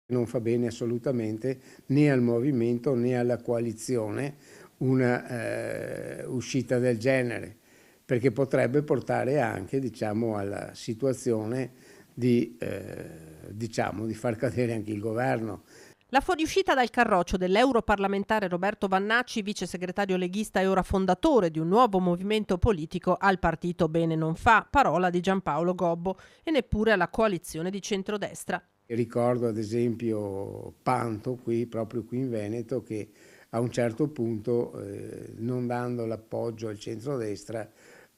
Non fa bene assolutamente né al movimento né alla coalizione una uscita del genere, perché potrebbe portare anche, diciamo, alla situazione di far cadere anche il governo. La fuoriuscita dal carroccio dell'europarlamentare Roberto Vannacci, vice segretario leghista e ora fondatore di un nuovo movimento politico, al partito Bene non fa, parola di Giampaolo Gobbo, e neppure alla coalizione di centrodestra. Ricordo ad esempio Panto, proprio qui in Veneto, che a un certo punto, non dando l'appoggio al centrodestra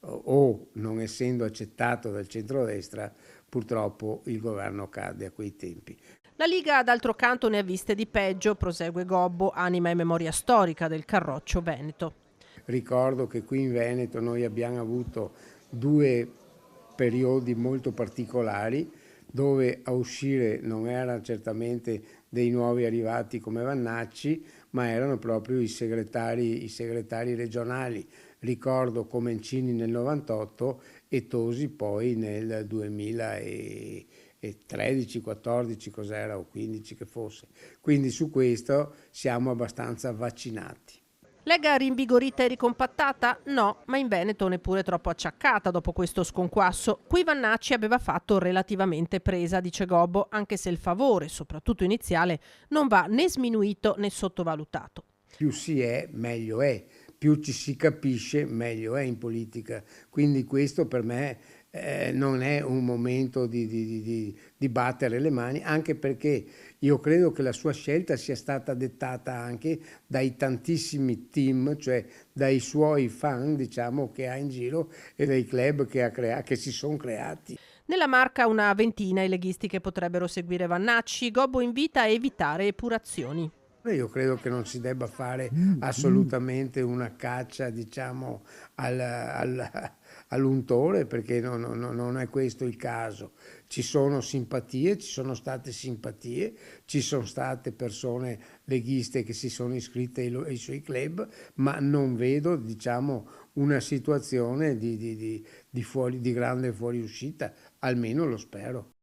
o non essendo accettato dal centrodestra, purtroppo il governo cadde a quei tempi. La Liga, d'altro canto, ne ha viste di peggio, prosegue Gobbo, anima e memoria storica del carroccio veneto. Ricordo che qui in Veneto noi abbiamo avuto due periodi molto particolari, dove a uscire non erano certamente dei nuovi arrivati come Vannacci, ma erano proprio i segretari regionali. Ricordo Comencini nel 98 e Tosi poi nel 2013, 14, cos'era, o 15 che fosse. Quindi su questo siamo abbastanza vaccinati. Lega rinvigorita e ricompattata? No, ma in Veneto neppure troppo acciaccata dopo questo sconquasso. Qui Vannacci aveva fatto relativamente presa, dice Gobbo, anche se il favore, soprattutto iniziale, non va né sminuito né sottovalutato. Più si è, meglio è, più ci si capisce, meglio è in politica. Quindi questo per me non è un momento di battere le mani, anche perché io credo che la sua scelta sia stata dettata anche dai tantissimi team, cioè dai suoi fan, diciamo, che ha in giro e dai club che si sono creati. Nella Marca una ventina i leghisti che potrebbero seguire Vannacci. Gobbo invita a evitare epurazioni. Io credo che non si debba fare assolutamente una caccia, diciamo, all'untore, perché non è questo il caso. Ci sono simpatie, ci sono state simpatie, ci sono state persone leghiste che si sono iscritte ai suoi club, ma non vedo, diciamo, una situazione di grande fuoriuscita, almeno lo spero.